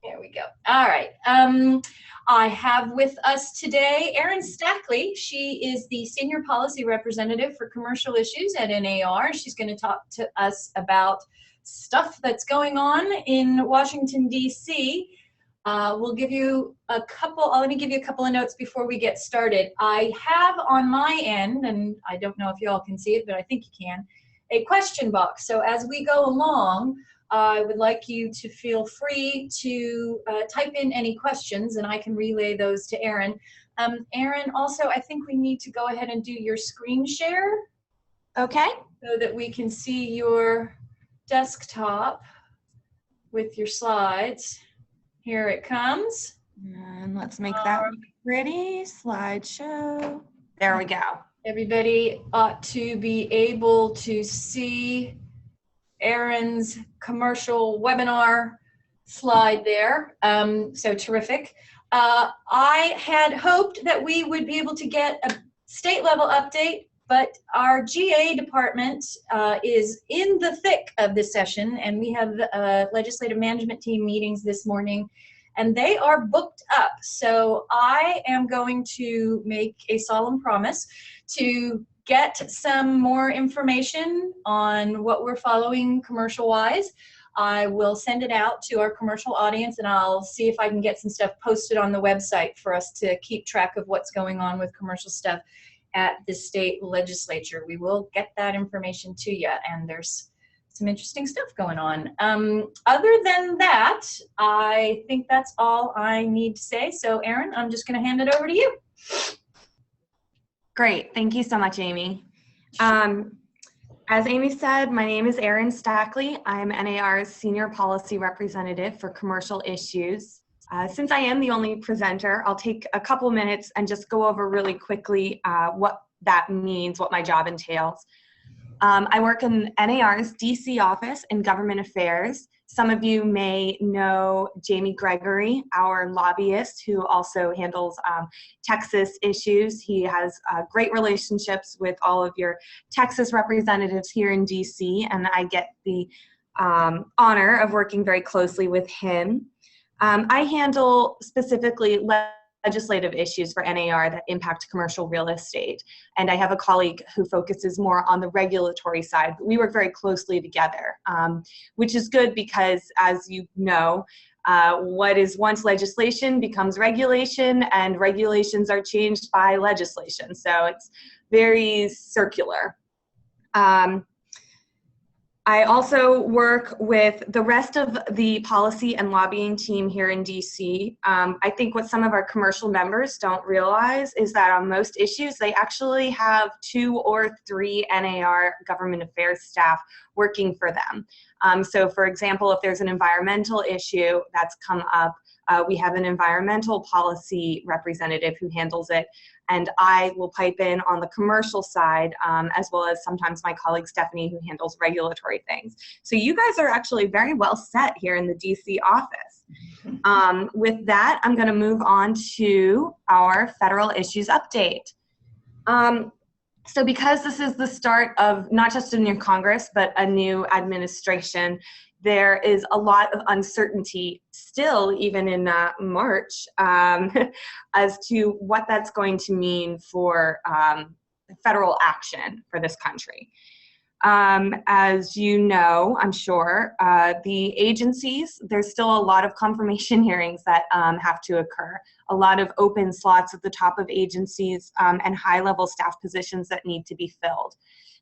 There we go. All right. I have with us today Erin Stackley. She is the Senior Policy Representative for Commercial Issues at NAR. She's going to talk to us about stuff that's going on in Washington, D.C. We'll give you a couple, let me give you a couple of notes before we get started. I have on my end, and I don't know if you all can see it, but I think you can, a question box. So as we go along, I would like you to feel free to type in any questions, and I can relay those to Erin. Erin, also, I think we need to go ahead and do your screen share. Okay. So that we can see your desktop with your slides. Here it comes. And let's make that pretty. Slideshow. There we go. Everybody ought to be able to see Erin's commercial webinar slide there. So terrific. I had hoped that we would be able to get a state level update, but our GA department is in the thick of this session, and we have legislative management team meetings this morning, and they are booked up. So I am going to make a solemn promise to get some more information on what we're following commercial-wise. I will send it out to our commercial audience, and I'll see if I can get some stuff posted on the website for us to keep track of what's going on with commercial stuff at the state legislature. We will get that information to you, and there's some interesting stuff going on. Other than that, I think that's all I need to say. So Erin, I'm just gonna hand it over to you. Great, thank you so much, Amy. As Amy said, my name is Erin Stackley. I'm NAR's Senior Policy Representative for Commercial Issues. Since I am the only presenter, I'll take a couple minutes and just go over really quickly what that means, what my job entails. I work in NAR's DC office in government affairs. Some of you may know Jamie Gregory, our lobbyist, who also handles Texas issues. He has great relationships with all of your Texas representatives here in DC, and I get the honor of working very closely with him. I handle specifically legislative issues for NAR that impact commercial real estate. And I have a colleague who focuses more on the regulatory side, but we work very closely together, which is good because, as you know, what is once legislation becomes regulation, and regulations are changed by legislation. So it's very circular. I also work with the rest of the policy and lobbying team here in DC. I think what some of our commercial members don't realize is that on most issues, they actually have 2 or 3 NAR government affairs staff working for them. So for example, if there's an environmental issue that's come up, we have an environmental policy representative who handles it, and I will pipe in on the commercial side, as well as sometimes my colleague Stephanie, who handles regulatory things. So you guys are actually very well set here in the DC office. With that, I'm going to move on to our federal issues update. So because this is the start of not just a new Congress, but a new administration, there is a lot of uncertainty still, even in March, as to what that's going to mean for federal action for this country. As you know, I'm sure, the agencies, there's still a lot of confirmation hearings that have to occur, a lot of open slots at the top of agencies, and high-level staff positions that need to be filled.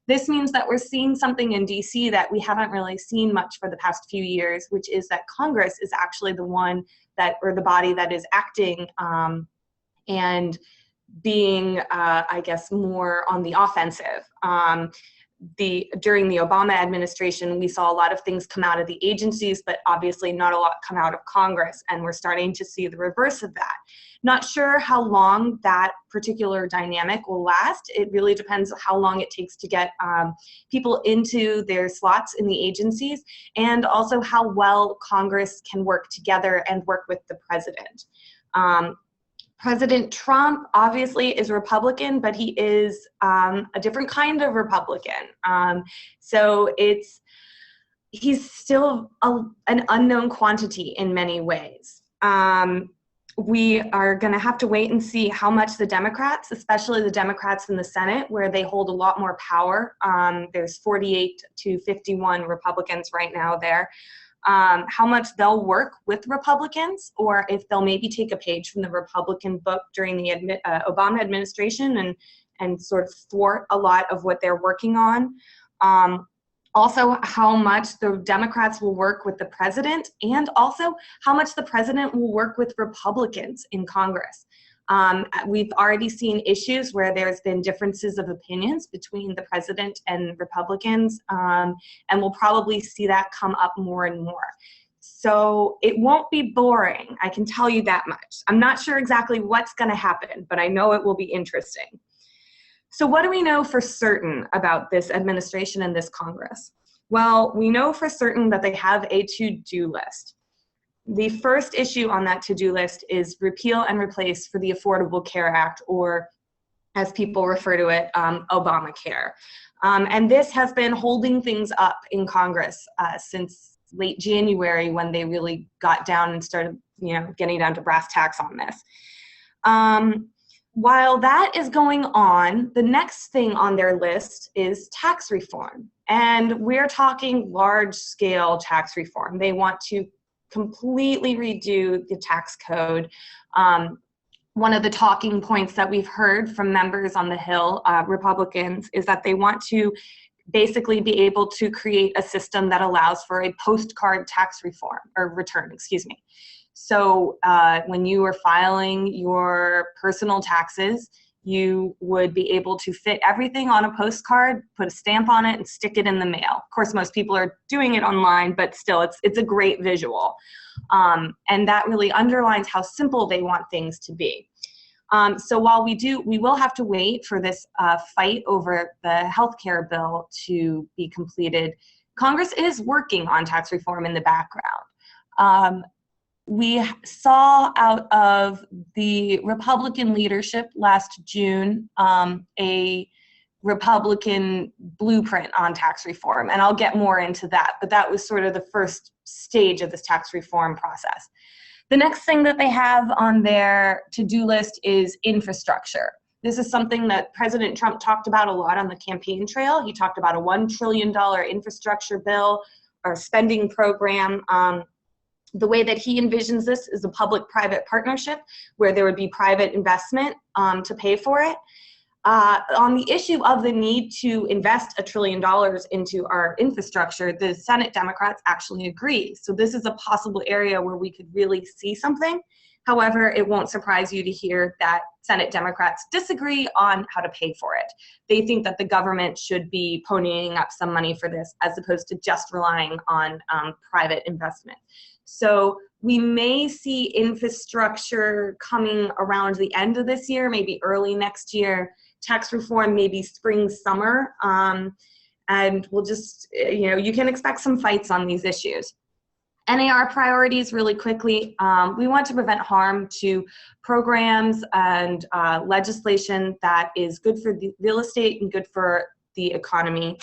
This means that we're seeing something in DC that we haven't really seen much for the past few years, which is that Congress is actually the one that, or the body that is acting and being, I guess, more on the offensive. During the Obama administration, we saw a lot of things come out of the agencies, but obviously not a lot come out of Congress, and we're starting to see the reverse of that. Not sure how long that particular dynamic will last. It really depends on how long it takes to get people into their slots in the agencies, and also how well Congress can work together and work with the president. President Trump obviously is Republican, but he is a different kind of Republican. So it's he's still an unknown quantity in many ways. We are going to have to wait and see how much the Democrats, especially the Democrats in the Senate, where they hold a lot more power. There's 48 to 51 Republicans right now there. How much they'll work with Republicans, or if they'll maybe take a page from the Republican book during the Obama administration and sort of thwart a lot of what they're working on. Also, how much the Democrats will work with the president, and also how much the president will work with Republicans in Congress. We've already seen issues where there's been differences of opinions between the president and Republicans, and we'll probably see that come up more and more. So it won't be boring, I can tell you that much. I'm not sure exactly what's going to happen, but I know it will be interesting. So what do we know for certain about this administration and this Congress? Well, we know for certain that they have a to-do list. The first issue on that to-do list is repeal and replace for the Affordable Care Act, or as people refer to it, Obamacare. And this has been holding things up in Congress since late January, when they really got down and started, getting down to brass tacks on this. While that is going on, the next thing on their list is tax reform. And we're talking large-scale tax reform. They want to completely redo the tax code. One of the talking points that we've heard from members on the Hill, Republicans, is that they want to basically be able to create a system that allows for a postcard tax reform, or return, excuse me. So when you are filing your personal taxes, you would be able to fit everything on a postcard, put a stamp on it, and stick it in the mail. Of course, most people are doing it online, but still, it's a great visual. And that really underlines how simple they want things to be. So while we will have to wait for this fight over the healthcare bill to be completed, Congress is working on tax reform in the background. We saw out of the Republican leadership last June a Republican blueprint on tax reform, and I'll get more into that, but that was sort of the first stage of this tax reform process. The next thing that they have on their to-do list is infrastructure. This is something that President Trump talked about a lot on the campaign trail. He talked about a $1 trillion infrastructure bill or spending program. The way that he envisions this is a public-private partnership where there would be private investment to pay for it. On the issue of the need to invest $1 trillion into our infrastructure, the Senate Democrats actually agree. So this is a possible area where we could really see something. However, it won't surprise you to hear that Senate Democrats disagree on how to pay for it. They think that the government should be ponying up some money for this as opposed to just relying on private investment. So we may see infrastructure coming around the end of this year, maybe early next year. Tax reform, maybe spring, summer. And we'll just, you can expect some fights on these issues. NAR priorities really quickly. We want to prevent harm to programs and legislation that is good for the real estate and good for the economy.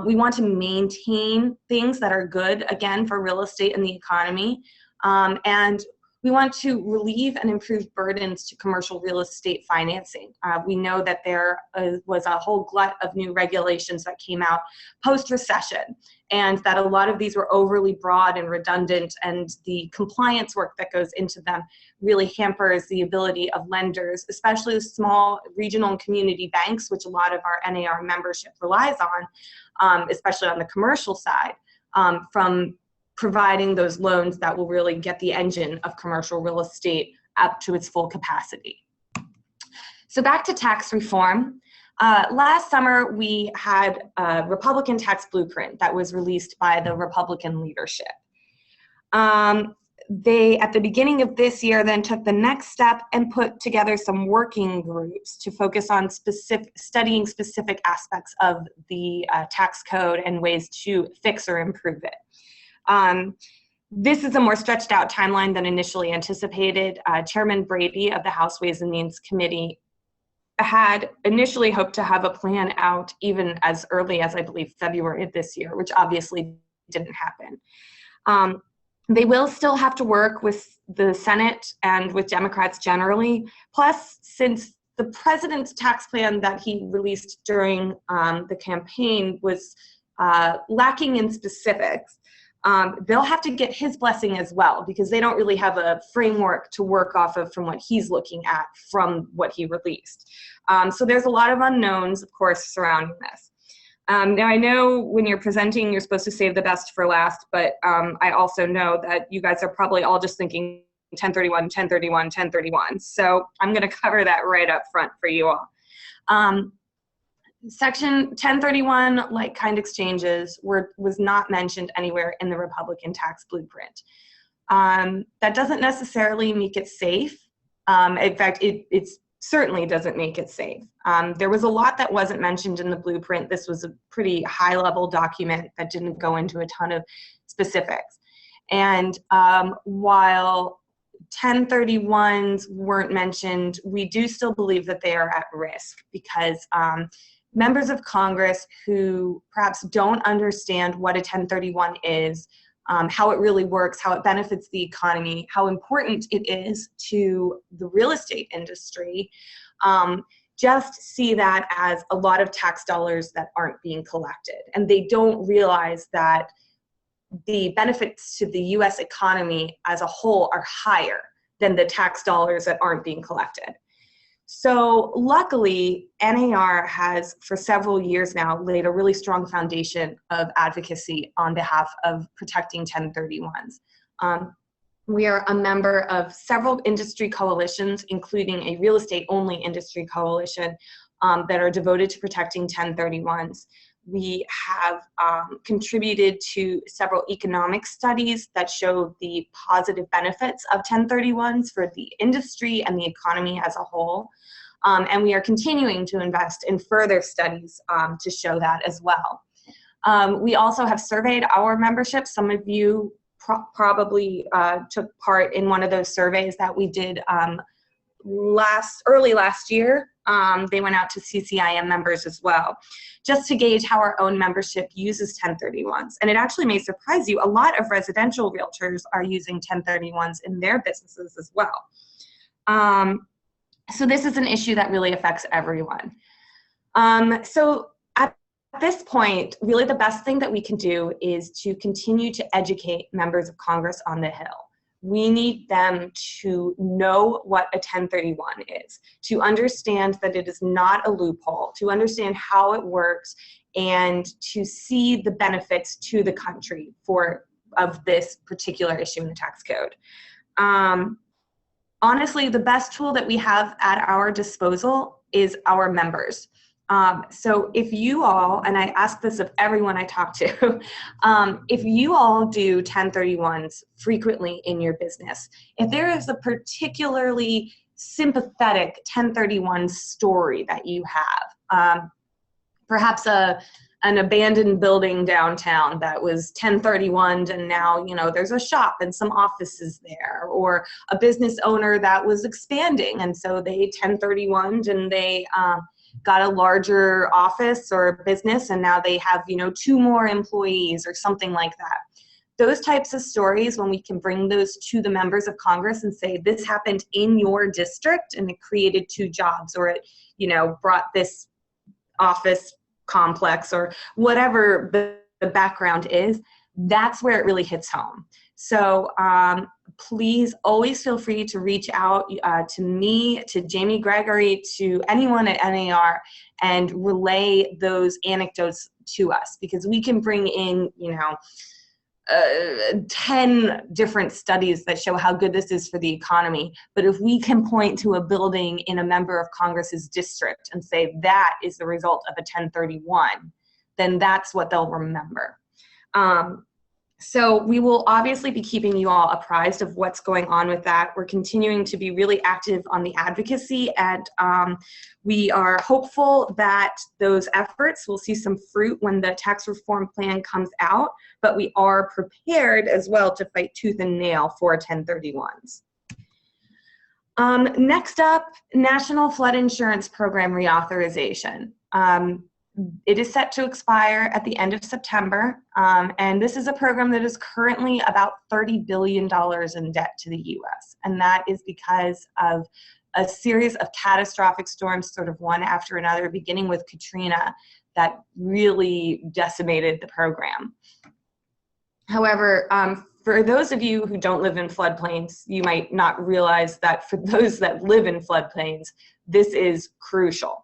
We want to maintain things that are good, again, for real estate and the economy. And we want to relieve and improve burdens to commercial real estate financing. We know that there was a whole glut of new regulations that came out post-recession, and that a lot of these were overly broad and redundant, and the compliance work that goes into them really hampers the ability of lenders, especially small regional and community banks, which a lot of our NAR membership relies on, especially on the commercial side, from providing those loans that will really get the engine of commercial real estate up to its full capacity. So back to tax reform. Last summer, we had a Republican tax blueprint that was released by the Republican leadership. They, at the beginning of this year, then took the next step and put together some working groups to focus on studying specific aspects of the tax code and ways to fix or improve it. This is a more stretched out timeline than initially anticipated. Chairman Brady of the House Ways and Means Committee had initially hoped to have a plan out even as early as, I believe, February of this year, which obviously didn't happen. They will still have to work with the Senate and with Democrats generally. Plus, since the president's tax plan that he released during the campaign was lacking in specifics, they'll have to get his blessing as well, because they don't really have a framework to work off of from what he's looking at from what he released. So there's a lot of unknowns, of course, surrounding this. Now, I know when you're presenting, you're supposed to save the best for last, but I also know that you guys are probably all just thinking 1031, 1031, 1031. So I'm going to cover that right up front for you all. Section 1031, like-kind exchanges, was not mentioned anywhere in the Republican tax blueprint. That doesn't necessarily make it safe. In fact, it certainly doesn't make it safe. There was a lot that wasn't mentioned in the blueprint. This was a pretty high-level document that didn't go into a ton of specifics. And while 1031s weren't mentioned, we do still believe that they are at risk, because members of Congress who perhaps don't understand what a 1031 is, how it really works, how it benefits the economy, how important it is to the real estate industry, just see that as a lot of tax dollars that aren't being collected. And they don't realize that the benefits to the US economy as a whole are higher than the tax dollars that aren't being collected. So luckily, NAR has for several years now laid a really strong foundation of advocacy on behalf of protecting 1031s. We are a member of several industry coalitions, including a real estate only industry coalition that are devoted to protecting 1031s. We have contributed to several economic studies that show the positive benefits of 1031s for the industry and the economy as a whole. And we are continuing to invest in further studies to show that as well. We also have surveyed our membership. Some of you probably took part in one of those surveys that we did early last year. They went out to CCIM members as well, just to gauge how our own membership uses 1031s. And it actually may surprise you, a lot of residential realtors are using 1031s in their businesses as well. So this is an issue that really affects everyone. So at this point, really the best thing that we can do is to continue to educate members of Congress on the Hill. We need them to know what a 1031 is, to understand that it is not a loophole, to understand how it works, and to see the benefits to the country of this particular issue in the tax code. Honestly, the best tool that we have at our disposal is our members. So if you all, and I ask this of everyone I talk to, if you all do 1031s frequently in your business, if there is a particularly sympathetic 1031 story that you have, perhaps an abandoned building downtown that was 1031'd and now, you know, there's a shop and some offices there, or a business owner that was expanding and so they 1031'd and they got a larger office or business and now they have, you know, 2 more employees or something like that. Those types of stories, when we can bring those to the members of Congress and say, this happened in your district and it created 2 jobs, or it, you know, brought this office complex, or whatever the background is, that's where it really hits home. So please always feel free to reach out to me, to Jamie Gregory, to anyone at NAR, and relay those anecdotes to us, because we can bring in, you know, 10 different studies that show how good this is for the economy. But if we can point to a building in a member of Congress's district and say that is the result of a 1031, then that's what they'll remember. So we will obviously be keeping you all apprised of what's going on with that. We're continuing to be really active on the advocacy, and we are hopeful that those efforts will see some fruit when the tax reform plan comes out, but we are prepared as well to fight tooth and nail for 1031s. Next up, National Flood Insurance Program Reauthorization. It is set to expire at the end of September, and this is a program that is currently about $30 billion in debt to the U.S., and that is because of a series of catastrophic storms, sort of one after another, beginning with Katrina, that really decimated the program. However, for those of you who don't live in floodplains, you might not realize that for those that live in floodplains, this is crucial.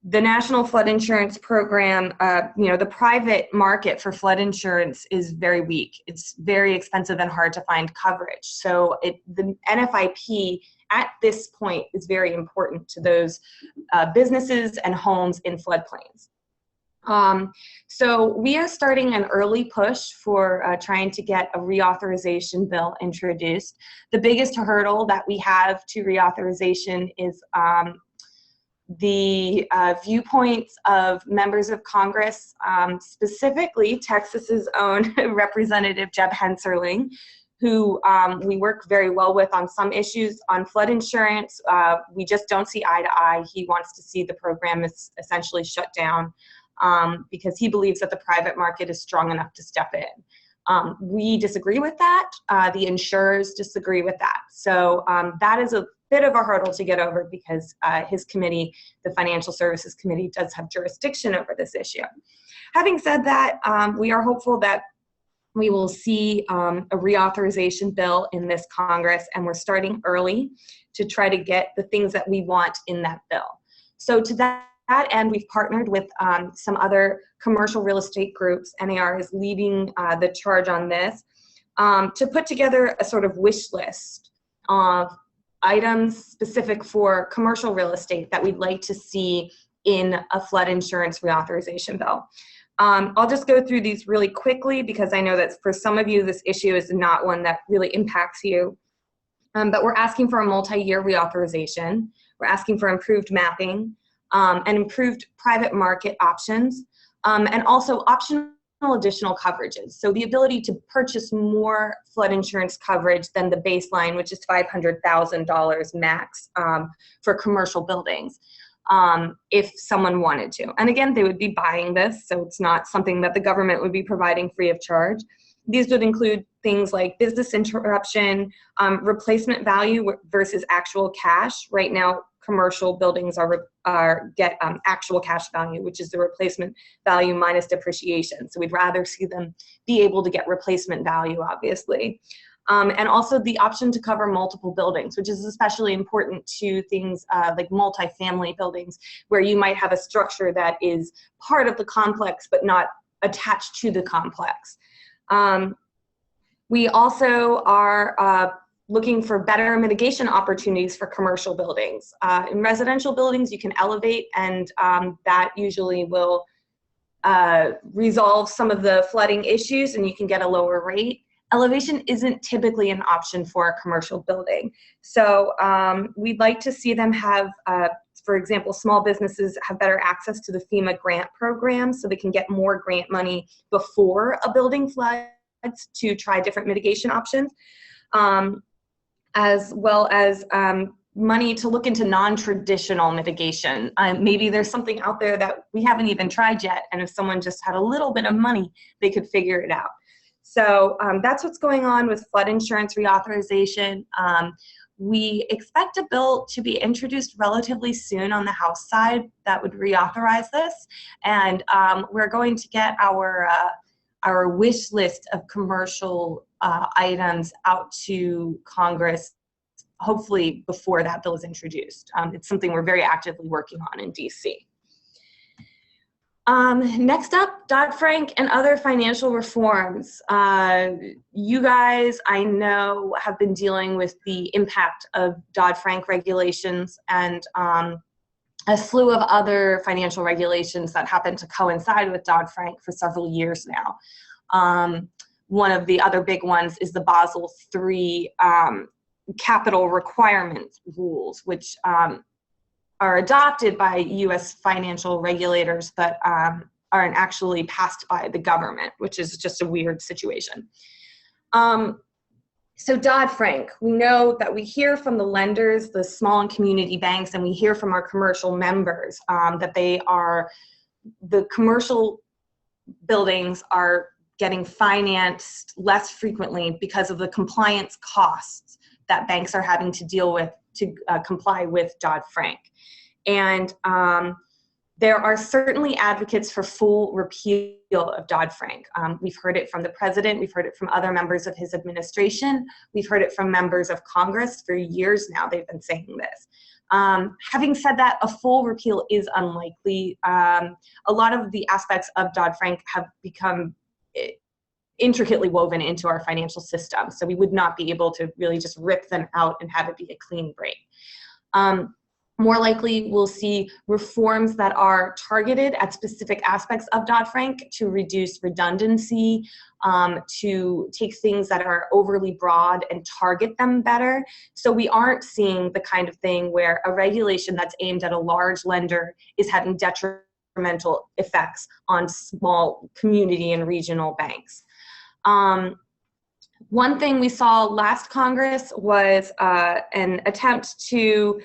The National Flood Insurance Program, the private market for flood insurance is very weak. It's very expensive and hard to find coverage. So the NFIP at this point is very important to those businesses and homes in floodplains. So we are starting an early push for trying to get a reauthorization bill introduced. The biggest hurdle that we have to reauthorization is the viewpoints of members of Congress, specifically Texas's own Representative Jeb Hensarling, who we work very well with on some issues. On flood insurance, we just don't see eye to eye. He wants to see the program is essentially shut down because he believes that the private market is strong enough to step in. We disagree with that. The insurers disagree with that. So that is a bit of a hurdle to get over because his committee, the Financial Services Committee, does have jurisdiction over this issue. Having said that, we are hopeful that we will see a reauthorization bill in this Congress, and we're starting early to try to get the things that we want in that bill. So to that end, we've partnered with some other commercial real estate groups. NAR is leading the charge on this to put together a sort of wish list of items specific for commercial real estate that we'd like to see in a flood insurance reauthorization bill. I'll just go through these really quickly because I know that for some of you this issue is not one that really impacts you. But we're asking for a multi-year reauthorization. We're asking for improved mapping and improved private market options, and also optional additional coverages. So the ability to purchase more flood insurance coverage than the baseline, which is $500,000 max for commercial buildings, if someone wanted to. And again, they would be buying this, so it's not something that the government would be providing free of charge. These would include things like business interruption, replacement value versus actual cash. Right now, commercial buildings get actual cash value, which is the replacement value minus depreciation. So we'd rather see them be able to get replacement value, obviously. And also the option to cover multiple buildings, which is especially important to things like multifamily buildings, where you might have a structure that is part of the complex but not attached to the complex. We also are looking for better mitigation opportunities for commercial buildings. In residential buildings, you can elevate, and that usually will resolve some of the flooding issues, and you can get a lower rate. Elevation isn't typically an option for a commercial building. So we'd like to see them have, for example, small businesses have better access to the FEMA grant program so they can get more grant money before a building floods to try different mitigation options. As well as money to look into non-traditional mitigation. Maybe there's something out there that we haven't even tried yet, and if someone just had a little bit of money, they could figure it out. So that's what's going on with flood insurance reauthorization. We expect a bill to be introduced relatively soon on the House side that would reauthorize this, and we're going to get our wish list of commercial items out to Congress, hopefully before that bill is introduced. It's something we're very actively working on in DC. Next up, Dodd-Frank and other financial reforms. You guys, I know, have been dealing with the impact of Dodd-Frank regulations and a slew of other financial regulations that happen to coincide with Dodd-Frank for several years now. One of the other big ones is the Basel III capital requirement rules, which are adopted by U.S. financial regulators, but aren't actually passed by the government, which is just a weird situation. So Dodd-Frank, we know that we hear from the lenders, the small and community banks, and we hear from our commercial members that the commercial buildings are getting financed less frequently because of the compliance costs that banks are having to deal with to comply with Dodd-Frank. And there are certainly advocates for full repeal of Dodd-Frank. We've heard it from the president, we've heard it from other members of his administration, we've heard it from members of Congress for years now. They've been saying this. Having said that, a full repeal is unlikely. A lot of the aspects of Dodd-Frank have become intricately woven into our financial system, so we would not be able to really just rip them out and have it be a clean break. More likely, we'll see reforms that are targeted at specific aspects of Dodd-Frank to reduce redundancy, to take things that are overly broad and target them better. So we aren't seeing the kind of thing where a regulation that's aimed at a large lender is having detrimental effects on small community and regional banks. One thing we saw last Congress was an attempt to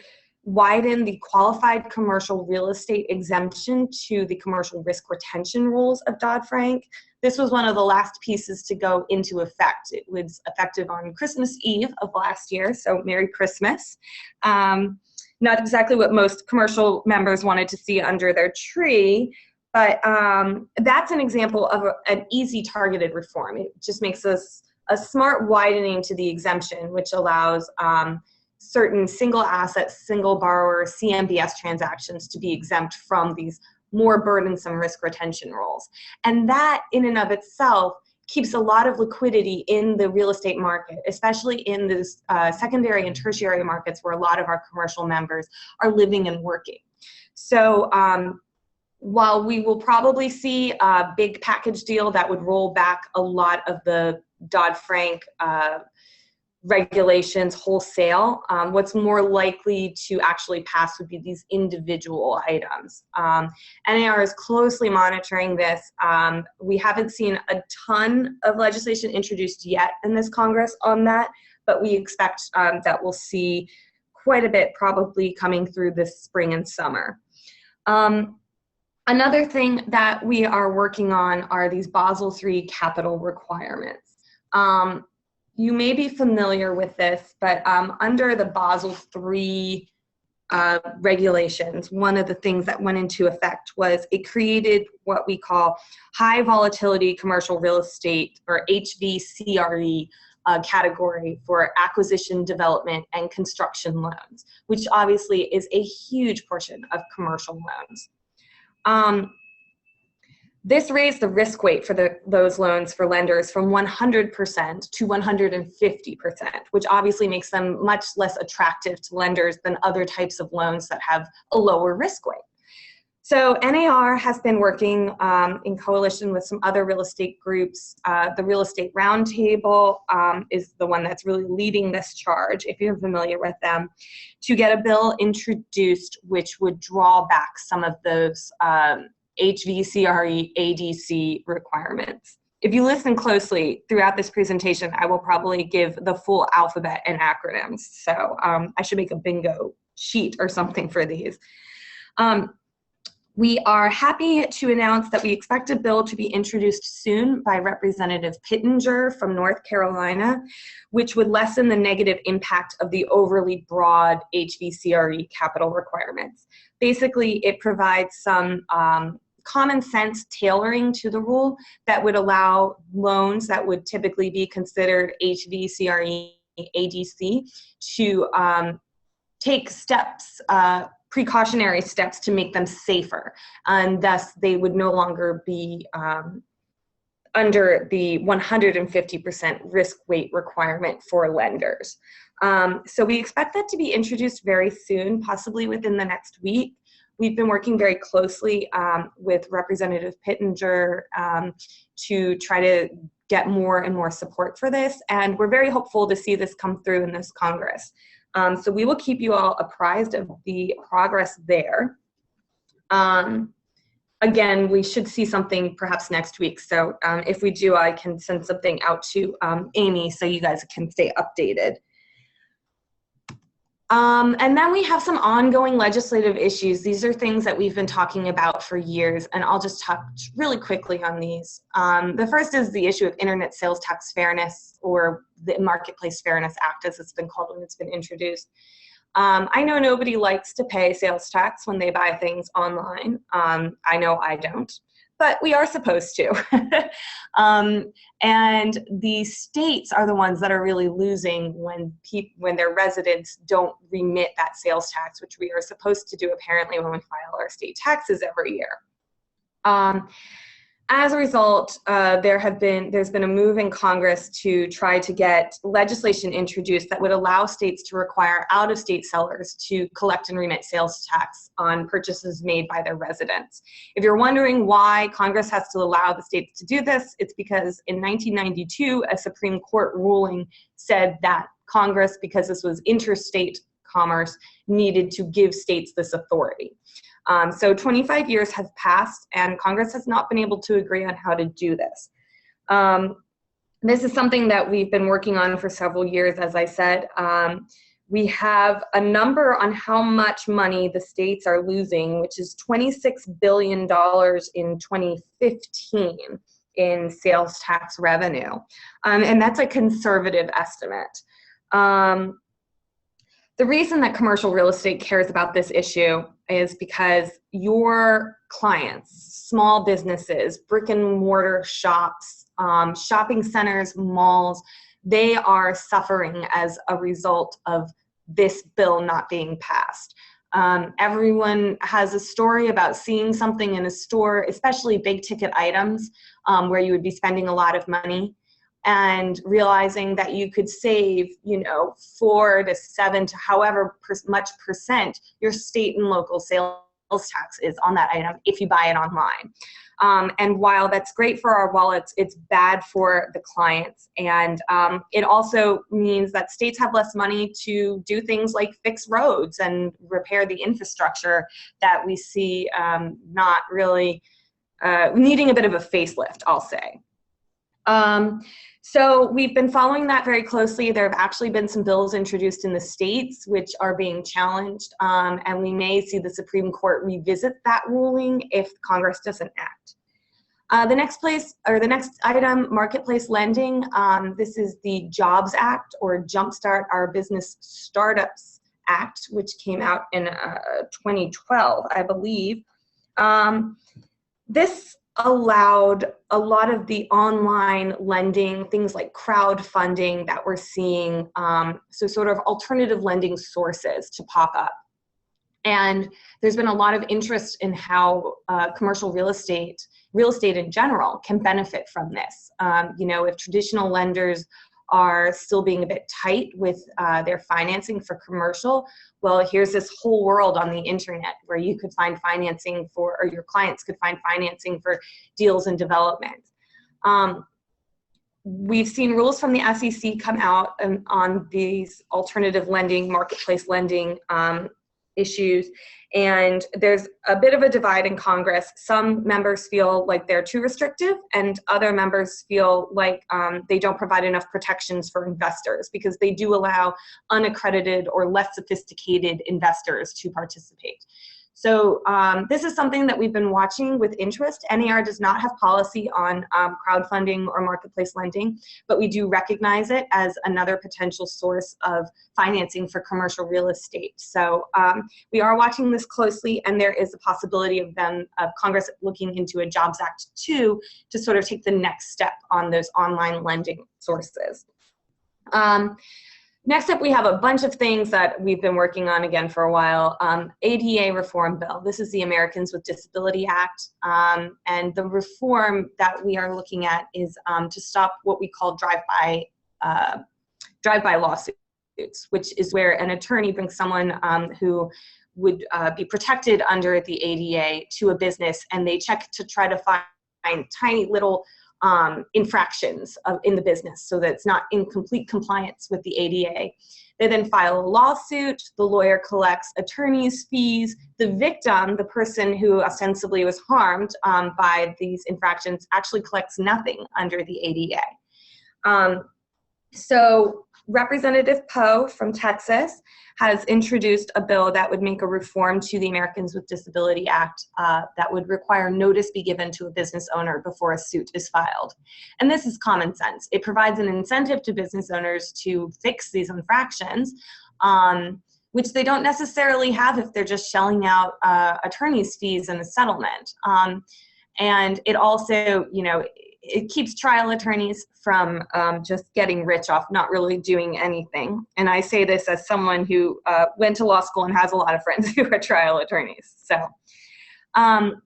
widen the qualified commercial real estate exemption to the commercial risk retention rules of Dodd-Frank. This was one of the last pieces to go into effect. It was effective on Christmas Eve of last year, so Merry Christmas. Not exactly what most commercial members wanted to see under their tree, but that's an example of an easy targeted reform. It just makes us a smart widening to the exemption, which allows certain single asset, single borrower CMBS transactions to be exempt from these more burdensome risk retention rules. And that in and of itself keeps a lot of liquidity in the real estate market, especially in the secondary and tertiary markets where a lot of our commercial members are living and working. So while we will probably see a big package deal that would roll back a lot of the Dodd-Frank regulations wholesale, what's more likely to actually pass would be these individual items. NAR is closely monitoring this. We haven't seen a ton of legislation introduced yet in this Congress on that, but we expect that we'll see quite a bit probably coming through this spring and summer. Another thing that we are working on are these Basel III capital requirements. You may be familiar with this, but under the Basel III regulations, one of the things that went into effect was it created what we call high volatility commercial real estate, or HVCRE category for acquisition, development, and construction loans, which obviously is a huge portion of commercial loans. This raised the risk weight for those loans for lenders from 100% to 150%, which obviously makes them much less attractive to lenders than other types of loans that have a lower risk weight. So NAR has been working in coalition with some other real estate groups. The Real Estate Roundtable is the one that's really leading this charge, if you're familiar with them, to get a bill introduced which would draw back some of those HVCRE ADC requirements. If you listen closely throughout this presentation, I will probably give the full alphabet and acronyms. So I should make a bingo sheet or something for these. We are happy to announce that we expect a bill to be introduced soon by Representative Pittenger from North Carolina, which would lessen the negative impact of the overly broad HVCRE capital requirements. Basically, it provides some common sense tailoring to the rule that would allow loans that would typically be considered HVCRE ADC to take steps, precautionary steps to make them safer, and thus they would no longer be under the 150% risk weight requirement for lenders. So we expect that to be introduced very soon, possibly within the next week. We've been working very closely with Representative Pittenger to try to get more and more support for this, and we're very hopeful to see this come through in this Congress. So we will keep you all apprised of the progress there. again, we should see something perhaps next week. So if we do, I can send something out to Amy so you guys can stay updated. And then we have some ongoing legislative issues. These are things that we've been talking about for years, and I'll just talk really quickly on these. The first is the issue of Internet Sales Tax Fairness, or the Marketplace Fairness Act, as it's been called when it's been introduced. I know nobody likes to pay sales tax when they buy things online. I know I don't, but we are supposed to. And the states are the ones that are really losing when their residents don't remit that sales tax, which we are supposed to do apparently when we file our state taxes every year. As a result, there's been a move in Congress to try to get legislation introduced that would allow states to require out-of-state sellers to collect and remit sales tax on purchases made by their residents. If you're wondering why Congress has to allow the states to do this, it's because in 1992, a Supreme Court ruling said that Congress, because this was interstate commerce, needed to give states this authority. So 25 years have passed, and Congress has not been able to agree on how to do this. This is something that we've been working on for several years, as I said. We have a number on how much money the states are losing, which is $26 billion in 2015 in sales tax revenue. And that's a conservative estimate. The reason that commercial real estate cares about this issue is because your clients, small businesses, brick and mortar shops, shopping centers, malls, they are suffering as a result of this bill not being passed. Everyone has a story about seeing something in a store, especially big ticket items, where you would be spending a lot of money, and realizing that you could save, 4 to 7 to however much percent your state and local sales tax is on that item if you buy it online. And while that's great for our wallets, it's bad for the clients. And it also means that states have less money to do things like fix roads and repair the infrastructure that we see not really needing a bit of a facelift, I'll say. So we've been following that very closely. There have actually been some bills introduced in the states which are being challenged, and we may see the Supreme Court revisit that ruling if Congress doesn't act. The next item, marketplace lending. This is the Jobs Act, or Jumpstart Our Business Startups Act, which came out in 2012, I believe. This allowed a lot of the online lending, things like crowdfunding that we're seeing, so sort of alternative lending sources to pop up. And there's been a lot of interest in how commercial real estate in general can benefit from this. If traditional lenders are still being a bit tight with their financing for commercial, well, here's this whole world on the internet where you could find financing for, or your clients could find financing for deals and development. We've seen rules from the SEC come out on these alternative lending, marketplace lending issues, and there's a bit of a divide in Congress. Some members feel like they're too restrictive, and other members feel like they don't provide enough protections for investors, because they do allow unaccredited or less sophisticated investors to participate. So this is something that we've been watching with interest. NAR does not have policy on crowdfunding or marketplace lending, but we do recognize it as another potential source of financing for commercial real estate. So we are watching this closely, and there is a possibility of Congress looking into a Jobs Act 2 to sort of take the next step on those online lending sources. Next up, we have a bunch of things that we've been working on again for a while. ADA reform bill. This is the Americans with Disability Act. And the reform that we are looking at is to stop what we call drive-by lawsuits, which is where an attorney brings someone who would be protected under the ADA to a business, and they check to try to find tiny little infractions in the business so that it's not in complete compliance with the ADA. They then file a lawsuit, the lawyer collects attorney's fees, the victim, the person who ostensibly was harmed by these infractions, actually collects nothing under the ADA. So Representative Poe from Texas has introduced a bill that would make a reform to the Americans with Disability Act that would require notice be given to a business owner before a suit is filed. And this is common sense. It provides an incentive to business owners to fix these infractions, which they don't necessarily have if they're just shelling out attorney's fees in a settlement. And it also, it keeps trial attorneys from just getting rich off not really doing anything. And I say this as someone who went to law school and has a lot of friends who are trial attorneys. So the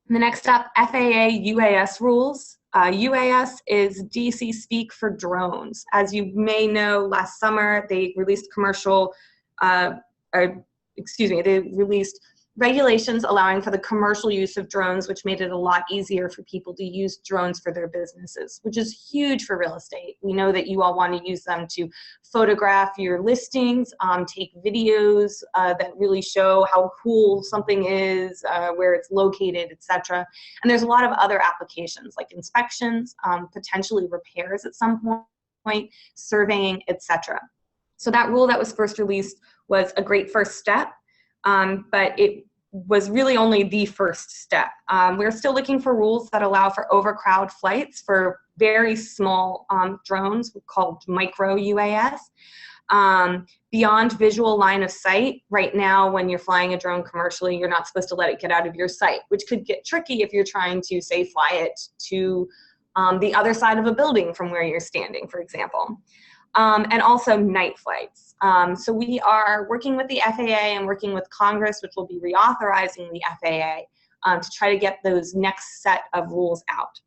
next up, FAA UAS rules. UAS is DC speak for drones. As you may know, last summer they released they released regulations allowing for the commercial use of drones, which made it a lot easier for people to use drones for their businesses, which is huge for real estate. We know that you all want to use them to photograph your listings, take videos that really show how cool something is, where it's located, etc. And there's a lot of other applications like inspections, potentially repairs at some point, surveying, etc. So that rule that was first released was a great first step. But it was really only the first step. We're still looking for rules that allow for overcrowd flights for very small drones called micro UAS. Beyond visual line of sight, right now when you're flying a drone commercially, you're not supposed to let it get out of your sight, which could get tricky if you're trying to, say, fly it to the other side of a building from where you're standing, for example. And also night flights. So we are working with the FAA and working with Congress, which will be reauthorizing the FAA to try to get those next set of rules out.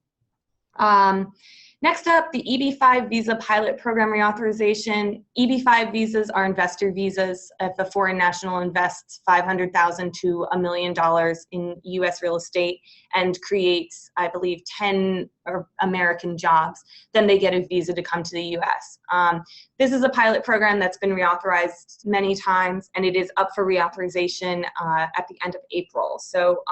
Next up, the EB-5 visa pilot program reauthorization. EB-5 visas are investor visas. If a foreign national invests $500,000 to $1 million in U.S. real estate and creates, I believe, 10 American jobs, then they get a visa to come to the U.S. This is a pilot program that's been reauthorized many times, and it is up for reauthorization at the end of April. So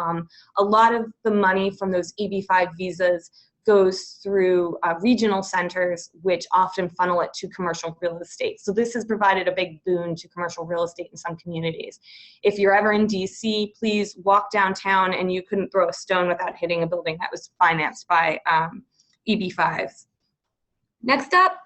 a lot of the money from those EB-5 visas goes through regional centers, which often funnel it to commercial real estate. So this has provided a big boon to commercial real estate in some communities. If you're ever in DC, please walk downtown and you couldn't throw a stone without hitting a building that was financed by EB-5s. Next up,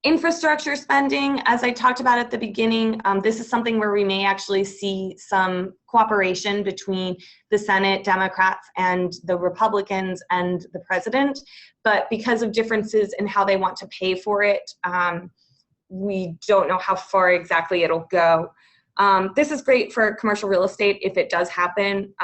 infrastructure spending. As I talked about at the beginning, this is something where we may actually see some cooperation between the Senate Democrats and the Republicans and the president, but because of differences in how they want to pay for it, we don't know how far exactly it'll go. This is great for commercial real estate if it does happen.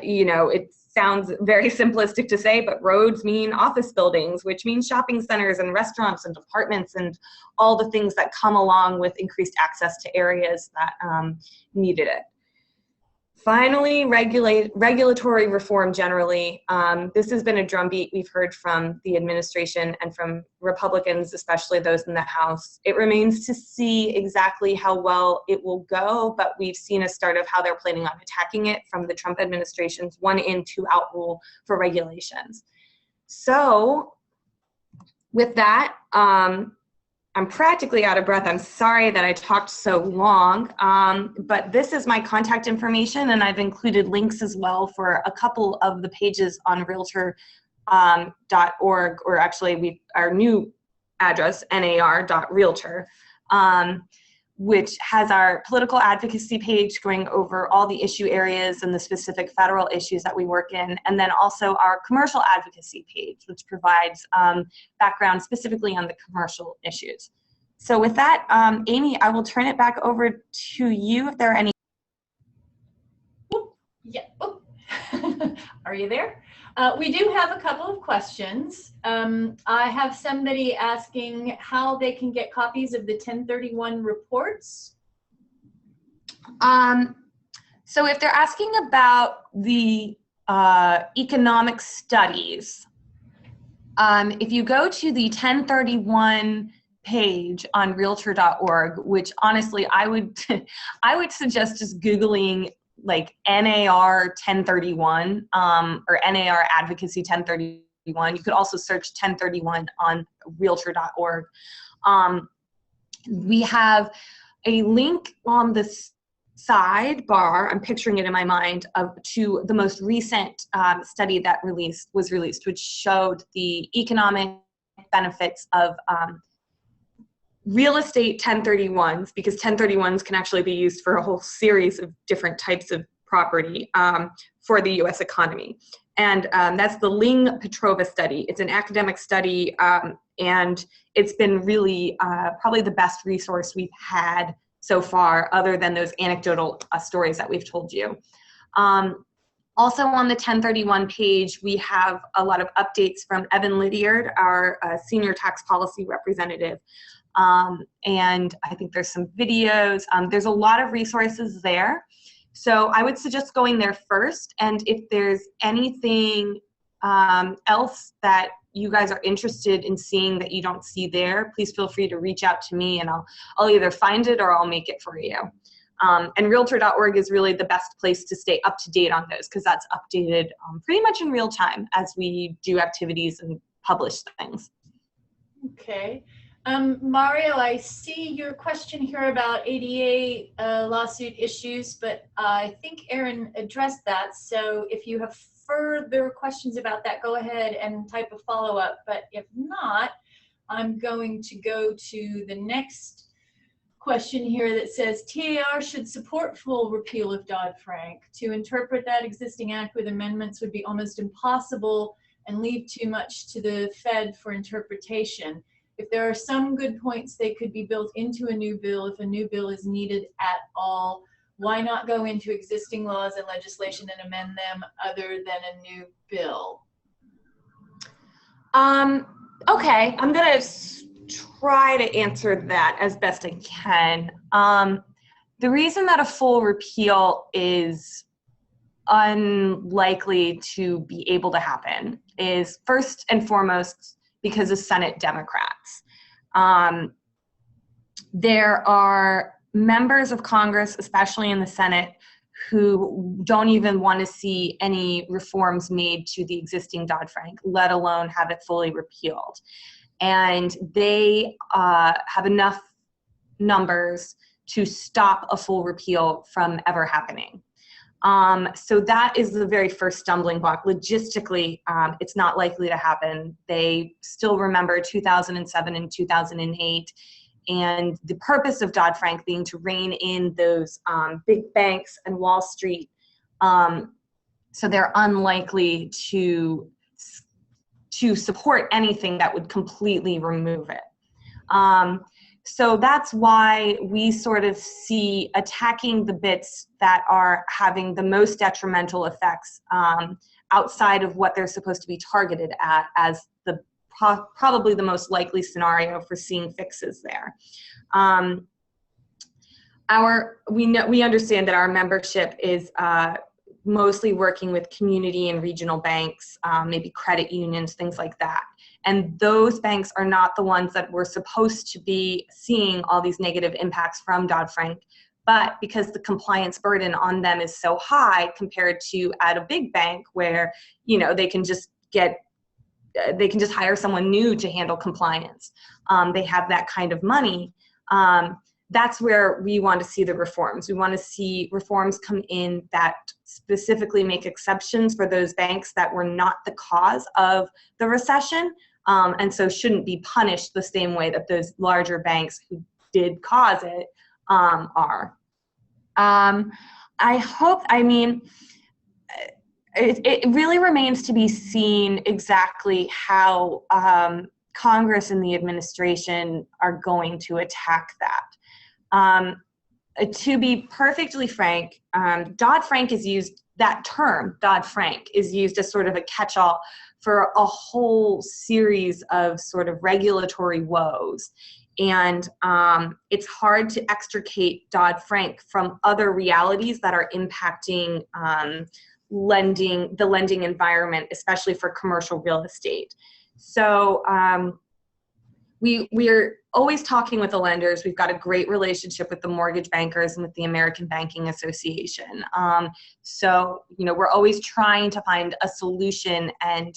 It sounds very simplistic to say, but roads mean office buildings, which means shopping centers and restaurants and apartments and all the things that come along with increased access to areas that needed it. Finally, regulatory reform generally. This has been a drumbeat we've heard from the administration and from Republicans, especially those in the House. It remains to see exactly how well it will go, but we've seen a start of how they're planning on attacking it from the Trump administration's 1-in, 2-out rule for regulations. So with that, I'm practically out of breath. I'm sorry that I talked so long, but this is my contact information, and I've included links as well for a couple of the pages on Realtor.org, or actually our new address, NAR.Realtor, which has our political advocacy page going over all the issue areas and the specific federal issues that we work in, and then also our commercial advocacy page, which provides background specifically on the commercial issues. So with that, Amy, I will turn it back over to you if there are any. Yeah. Oh. Are you there? We do have a couple of questions. I have somebody asking how they can get copies of the 1031 reports. So if they're asking about the economic studies, If you go to the 1031 page on Realtor.org, which honestly I would I would suggest just Googling like NAR 1031 or NAR Advocacy 1031. You could also search 1031 on Realtor.org. We have a link on the sidebar, I'm picturing it in my mind, to the most recent study that was released, which showed the economic benefits of real estate 1031s, because 1031s can actually be used for a whole series of different types of property for the U.S. economy. And that's the Ling-Petrova study. It's an academic study, and it's been really probably the best resource we've had so far, other than those anecdotal stories that we've told you. Also on the 1031 page, we have a lot of updates from Evan Lydiard, our senior tax policy representative. And I think there's some videos. There's a lot of resources there. So I would suggest going there first. And if there's anything else that you guys are interested in seeing that you don't see there, please feel free to reach out to me, and I'll either find it or I'll make it for you. And Realtor.org is really the best place to stay up to date on those, because that's updated pretty much in real time as we do activities and publish things. Okay. Mario, I see your question here about ADA lawsuit issues, but I think Erin addressed that. So if you have further questions about that, go ahead and type a follow-up. But if not, I'm going to go to the next question here that says, TAR should support full repeal of Dodd-Frank. To interpret that existing act with amendments would be almost impossible and leave too much to the Fed for interpretation. If there are some good points, they could be built into a new bill if a new bill is needed at all. Why not go into existing laws and legislation and amend them other than a new bill? Okay, I'm gonna try to answer that as best I can. The reason that a full repeal is unlikely to be able to happen is first and foremost because of Senate Democrats. There are members of Congress, especially in the Senate, who don't even want to see any reforms made to the existing Dodd-Frank, let alone have it fully repealed. And they have enough numbers to stop a full repeal from ever happening. So that is the very first stumbling block. Logistically, it's not likely to happen. They still remember 2007 and 2008, and the purpose of Dodd-Frank being to rein in those big banks and Wall Street. So they're unlikely to support anything that would completely remove it. So that's why we sort of see attacking the bits that are having the most detrimental effects outside of what they're supposed to be targeted at as the probably the most likely scenario for seeing fixes there. We understand that our membership is mostly working with community and regional banks, maybe credit unions, things like that. And those banks are not the ones that were supposed to be seeing all these negative impacts from Dodd-Frank. But because the compliance burden on them is so high compared to at a big bank where, you know, they can just hire someone new to handle compliance. They have that kind of money. That's where we want to see the reforms. We want to see reforms come in that specifically make exceptions for those banks that were not the cause of the recession, and so shouldn't be punished the same way that those larger banks who did cause it are. It really remains to be seen exactly how Congress and the administration are going to attack that. To be perfectly frank, Dodd-Frank is used, that term, Dodd-Frank, is used as sort of a catch-all for a whole series of sort of regulatory woes. And it's hard to extricate Dodd-Frank from other realities that are impacting the lending environment, especially for commercial real estate. So we're always talking with the lenders. We've got a great relationship with the mortgage bankers and with the American Banking Association. So, we're always trying to find a solution and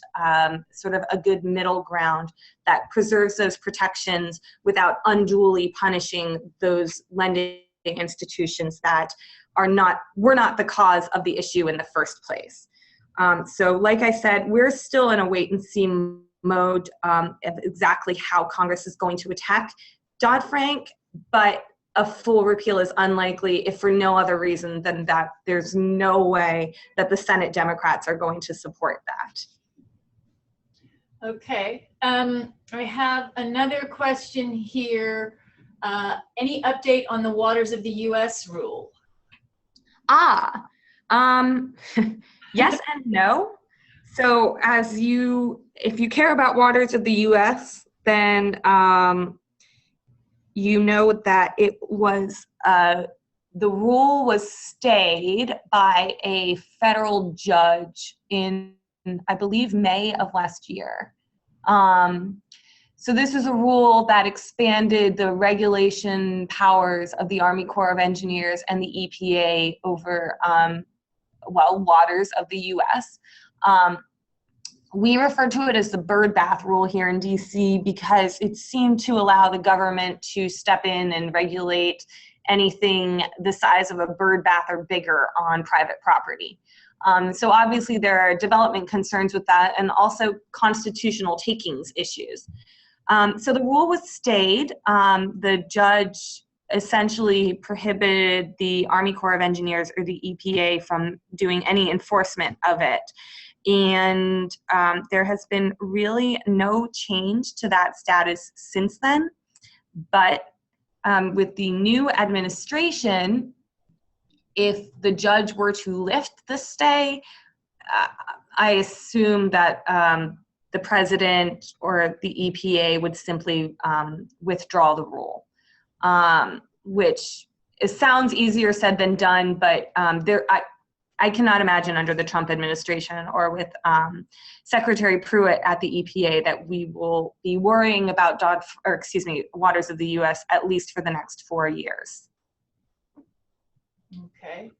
sort of a good middle ground that preserves those protections without unduly punishing those lending institutions that were not the cause of the issue in the first place. So like I said, we're still in a wait and see mode of exactly how Congress is going to attack Dodd-Frank, but a full repeal is unlikely if for no other reason than that there's no way that the Senate Democrats are going to support that. Okay, I have another question here. Any update on the Waters of the U.S. rule? Yes and no. So if you care about Waters of the U.S., then you know that it was, the rule was stayed by a federal judge in, I believe, May of last year. So this is a rule that expanded the regulation powers of the Army Corps of Engineers and the EPA over, waters of the U.S. We refer to it as the bird bath rule here in DC because it seemed to allow the government to step in and regulate anything the size of a bird bath or bigger on private property. So obviously there are development concerns with that and also constitutional takings issues. So the rule was stayed. The judge essentially prohibited the Army Corps of Engineers or the EPA from doing any enforcement of it. And there has been really no change to that status since then. But with the new administration, if the judge were to lift the stay, I assume that the president or the EPA would simply withdraw the rule, which sounds easier said than done, but I cannot imagine under the Trump administration or with Secretary Pruitt at the EPA that we will be worrying about Waters of the U.S. at least for the next 4 years. Okay.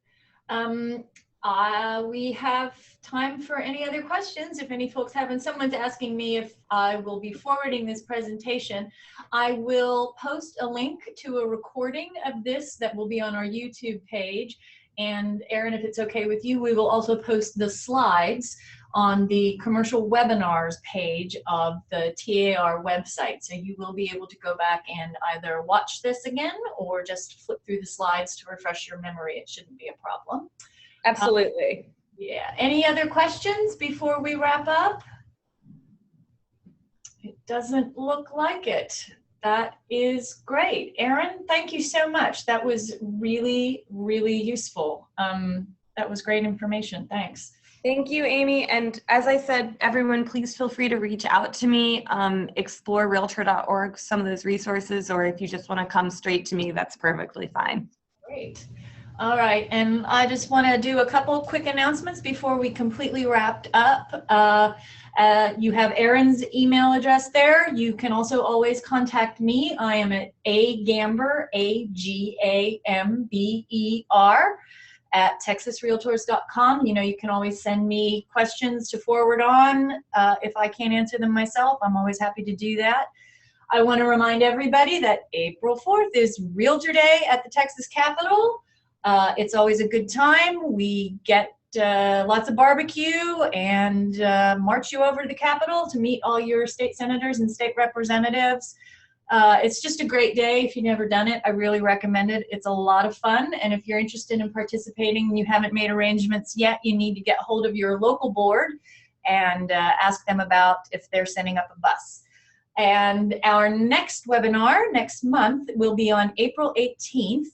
We have time for any other questions. If any folks have, and someone's asking me if I will be forwarding this presentation. I will post a link to a recording of this that will be on our YouTube page. And Erin, if it's okay with you, we will also post the slides on the commercial webinars page of the TAR website. So you will be able to go back and either watch this again or just flip through the slides to refresh your memory. It shouldn't be a problem. Absolutely. Yeah. Any other questions before we wrap up? It doesn't look like it. That is great. Erin, thank you so much. That was really, really useful. That was great information. Thanks. Thank you, Amy. And as I said, everyone, please feel free to reach out to me, explore realtor.org, some of those resources, or if you just want to come straight to me, that's perfectly fine. Great. All right, and I just want to do a couple quick announcements before we completely wrapped up. You have Erin's email address there. You can also always contact me. I am at agamber, AGAMBER, at texasrealtors.com. You can always send me questions to forward on. If I can't answer them myself, I'm always happy to do that. I want to remind everybody that April 4th is Realtor Day at the Texas Capitol. It's always a good time. We get lots of barbecue and march you over to the Capitol to meet all your state senators and state representatives. It's just a great day. If you've never done it, I really recommend it. It's a lot of fun. And if you're interested in participating and you haven't made arrangements yet, you need to get hold of your local board and ask them about if they're sending up a bus. And our next webinar next month will be on April 18th.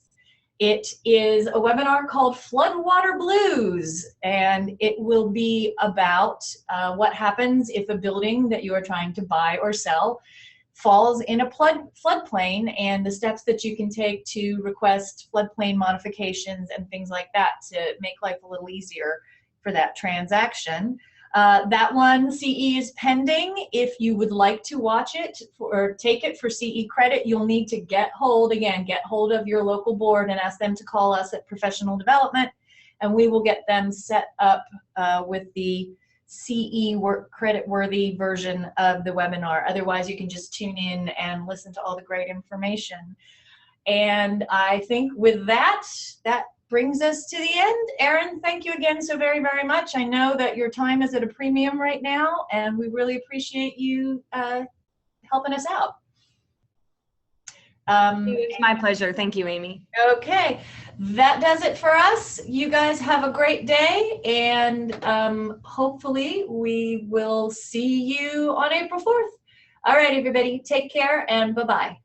It is a webinar called Floodwater Blues, and it will be about what happens if a building that you are trying to buy or sell falls in a floodplain, and the steps that you can take to request floodplain modifications and things like that to make life a little easier for that transaction. That one, CE is pending. If you would like to watch it or take it for CE credit, you'll need to get hold of your local board and ask them to call us at Professional Development, and we will get them set up with the CE credit-worthy version of the webinar. Otherwise, you can just tune in and listen to all the great information. And I think with that, that brings us to the end. Erin, thank you again so very, very much. I know that your time is at a premium right now, and we really appreciate you helping us out. It's my pleasure. Thank you, Amy. Okay, that does it for us. You guys have a great day, and hopefully we will see you on April 4th. All right, everybody, take care, and bye-bye.